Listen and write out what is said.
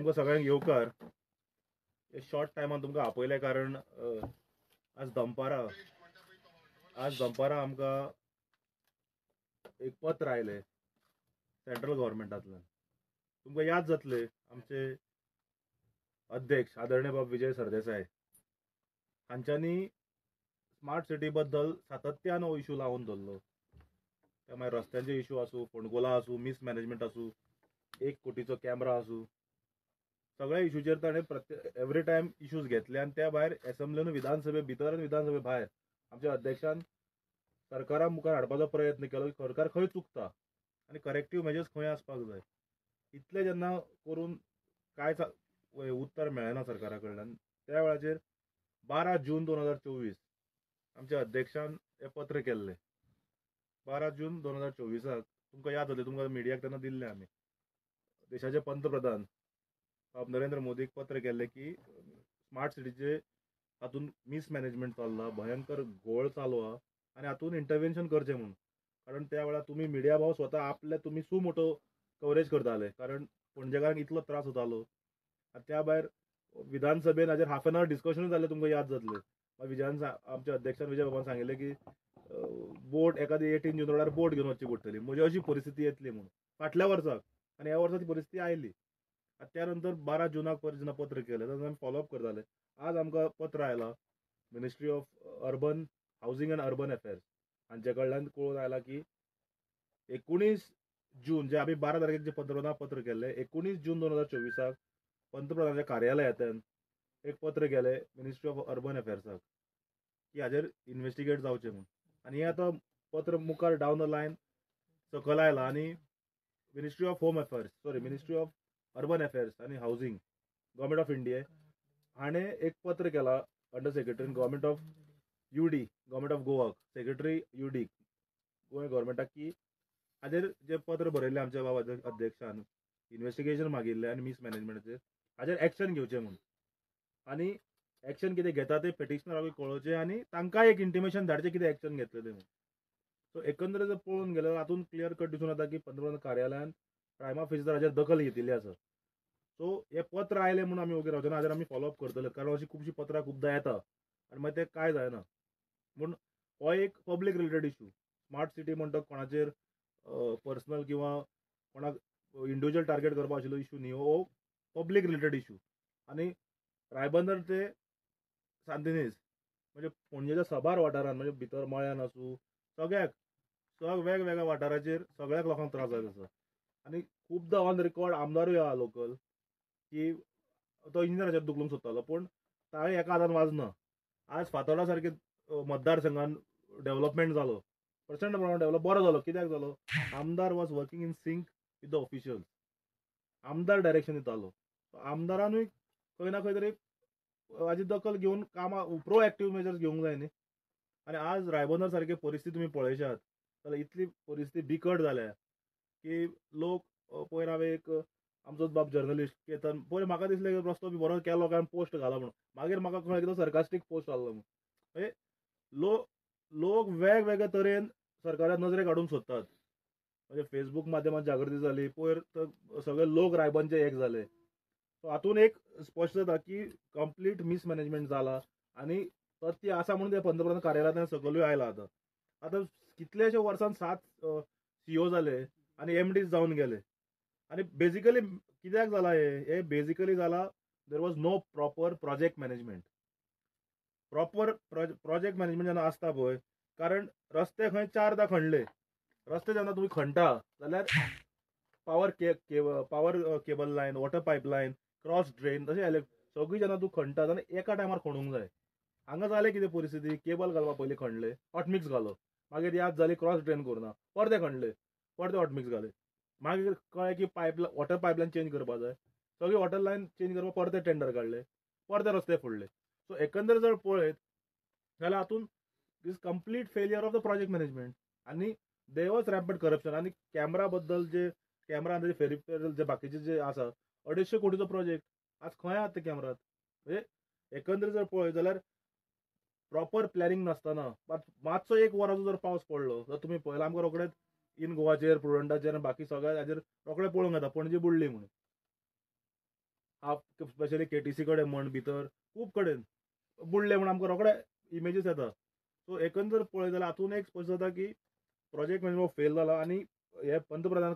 तुमकां सगळ्यांक येवकार शॉर्ट टायमान तुमकां आपयलें कारण आज दनपारां आमकां एक पत्र आयलें सेंट्रल गव्हर्मेंटांतल्यान. तुमकां याद जातलें आमचे अध्यक्ष आदरणीय बाब विजय सरदेसाय हांच्यांनी स्मार्ट सिटी बद्दल सातत्यान हो इशू लावन धरलो. ते मागीर रस्त्यांचे इशू आसूं, फोंडकुलां आसूं, मिसमॅनेजमेंट आसूं, 1 कोटीचो कॅमेरा आसूं, सगळ्या इशूचेर ताणें एवरी टायम इशूज घेतले. आनी त्या भायर एसेंब्लीन विधानसभे भितर आनी विधानसभे भायर आमच्या अध्यक्षान सरकारा मुखार हाडपाचो प्रयत्न केलो की सरकार खंय चुकता आनी करेक्टीव मेजर्स खंय आसपाक जाय. इतलें जेन्ना करून कांयच उत्तर मेळना सरकारा कडल्यान, त्या वेळाचेर 12 जून 2024 आमच्या अध्यक्षान हें पत्र केल्लें. 12 जून 2024 तुमकां याद जातलें, तुमकां मिडियाक तेन्ना दिल्लें आमी. देशाचे पंतप्रधान बाब नरेंद्र मोदीक पत्र केल्लें की स्मार्ट सिटीचे हातून मिसमॅनेजमेंट चल्ला, भयंकर घोळ चालू आहा आनी हातून इंटरव्हेन्शन करचें म्हणून. कारण त्या वेळार तुमी मिडिया भाव स्वता आपले तुमी मोठो कवरेज करताले कारण पणजेकारांक इतलो त्रास जातालो. आनी त्या भायर विधानसभेन हाजेर हाफ एन आवर डिस्कशनूय जाल्लें तुमकां याद जातलें. आमच्या अध्यक्षान विजय बाबान सांगिल्लें की बोट एखादी 18 जून रोडार बोट घेवन वचची पडटली म्हणजे अशी परिस्थिती येतली म्हणून फाटल्या वर्साक. आनी ह्या वर्सा ती परिस्थिती आयली. त्या नंतर 12 जुनाक परत जेन्ना पत्र केलें तेन्ना आमी फॉलोअप करताले. आज आमकां पत्र आयलां ministry of urban housing and urban affairs हांचे कडल्यान कळून आयला की 19 जून जे आमी 12 तारखेक जे पंतप्रधानाक पत्र केल्लें, 19 जून 2024 पंतप्रधानाच्या कार्यालयातल्यान एक पत्र गेलें मिनिस्ट्री ऑफ अर्बन अफेर्साक की हाजेर इन्व्हेस्टिगेट जावचें म्हणून. आनी हें आतां पत्र मुखार डावन द लायन सकयल आयलां आनी मिनिस्ट्री ऑफ अर्बन अफेर्स आनी हावजींग गव्हर्मेंट ऑफ इंडिया हाणें एक पत्र केलां अंडर सेक्रेटरीन government of UD government of Goa secretary UD Goem गव्हर्मेंटाक की हाजेर जे पत्र बरयल्लें आमच्या बाबा अध्यक्षान इन्व्हेस्टिगेशन मागिल्लें आनी मिसमॅनेजमेंटाचेर हाजेर एक्शन घेवचें म्हणून. आनी एक्शन कितें घेता तें पेटिशनराकूय कळोवचें आनी तांकांय एक इंटिमेशन धाडचें कितें एक्शन घेतलें तें म्हणून. सो एकंदरीत जर पळोवन गेल्यार हातून क्लियर कट दिसून येता की पंतप्रधान कार्यालयान प्रायमा फेसी हाजेर दखल घेतिल्ली आसा. सो हें पत्र आयलें म्हणून आमी ओगे रावचे ना, हाजेर आमी फॉलोअप करतले कारण अशी खुबशीं पत्रां खुबदां येता आनी मागीर तें कांय जायना. पूण हो एक public related issue. Smart city म्हणटा कोणाचेर पर्सनल किंवा कोणाक इंडिव्हिज्युअल टार्गेट करपा आशिल्लो इशू न्ही, हो पब्लीक रिलेटेड इशू. आनी रायबंदर ते सांतिनेज म्हणजे पणजेच्या साबार वाठारांत म्हणजे भितर मळ्यान आसूं सगळ्याक वेगवेगळ्या वाठाराचेर सगळ्याक लोकांक त्रास जायत आसा. आनी खुबदां ऑन रेकॉर्ड आमदारूय आहा लोकल की तो इंजिनियराचेर दुखलूंक सोदतालो पूण ताळी एका हातान वाजना. आज फातोर्डा सारके मतदारसंघान डेव्हलपमेंट जालो, प्रचंड प्रमाणात डेव्हलप बरो जालो. कित्याक जालो? आमदार was working in sync with the officials. आमदार डायरेक्शन दितालो. आमदारानूय खंय ना खंय तरी हाजी दखल घेवन कामां प्रोएक्टीव मेजर्स घेवंक जाय न्ही. आनी आज रायबंदर सारकी परिस्थिती तुमी पळयशात जाल्यार इतली परिस्थिती बिकट जाल्या की लोक पयर हांवें एक आमचोच बाब जर्नलिस्ट केतन पयर म्हाका दिसलें की रस्तो बी बरो केलो काय पोस्ट घाला म्हणून. मागीर म्हाका कळ्ळें की तो सरकास्टीक पोस्ट घाल्लो म्हणून. म्हणजे लोक वेगवेगळे तरेन सरकाराक नजरेक हाडूंक सोदतात. म्हणजे फेसबूक माध्यमांत जागृती जाली, पयर सगळे लोक रायबंदचे एक जाले. सो हातून एक स्पश्ट जाता की कंप्लीट मिसमॅनेजमेंट जाला आनी तथ्य आसा म्हणून ते पंतप्रधान कार्यालयांतल्यान सकयलूय आयला. आतां कितलेशे वर्सान 7 CEO जाले आनी MDs जावन गेले. आनी बेजिकली कित्याक जाला हे बेजिकली जाला there was no proper project management. Proper project management जेन्ना आसता पळय, कारण रस्ते खंय 4दा खणले. रस्ते जेन्ना तुमी खणटा जाल्यार power cable line, water pipeline, cross drain तशें सगळी जेन्ना तूं खणटा जाल्यार एका टायमार खणूंक जाय. हांगा जालें कितें परिस्थिती, केबल घालपा पयलीं खणले, हॉटमिक्स घालो, मागीर याद जाली क्रॉस ड्रेन करना, परते खणले, परते हॉटमिक्स घाले, मागीर कळ्ळें की वॉटर पायपलायन चेंज करपा जाय, सगळी वॉटर लायन चेंज करपा परते टेंडर काडले, परते रस्ते फोडले. सो एकंदर जर पळयत जाल्यार हातून दीस complete failure of the project management. आनी दे वॉज रॅम्पंट करप्शन. आनी कॅमेरा बद्दल जे कॅमेरा फेरिपेरल जे बाकीचे जे आसा 250 कोटीचो प्रोजेक्ट आज खंय आहात ते कॅमेरात. म्हणजे एकंदरीत जर पळयत जाल्यार प्रॉपर प्लॅनिंग नासतना मातसो 1 वराचो जर पावस पडलो जाल्यार तुमी पळयलां आमकां रोखडेंच इन गोवाचेर, प्रुडंटाचेर आनी बाकी सगळ्या हाजेर रोखडें पळोवंक येता पणजी बुडली म्हणून. स्पेशली KTC कडेन म्हण भितर खूब कडेन बुडले म्हण आमकां रोखडे इमेजीस येता. सो एकंदर पळयत जाल्यार हातून एक स्पश्ट जाता की प्रोजेक्ट मॅनेजमेंट फेल जाला आनी हे पंतप्रधान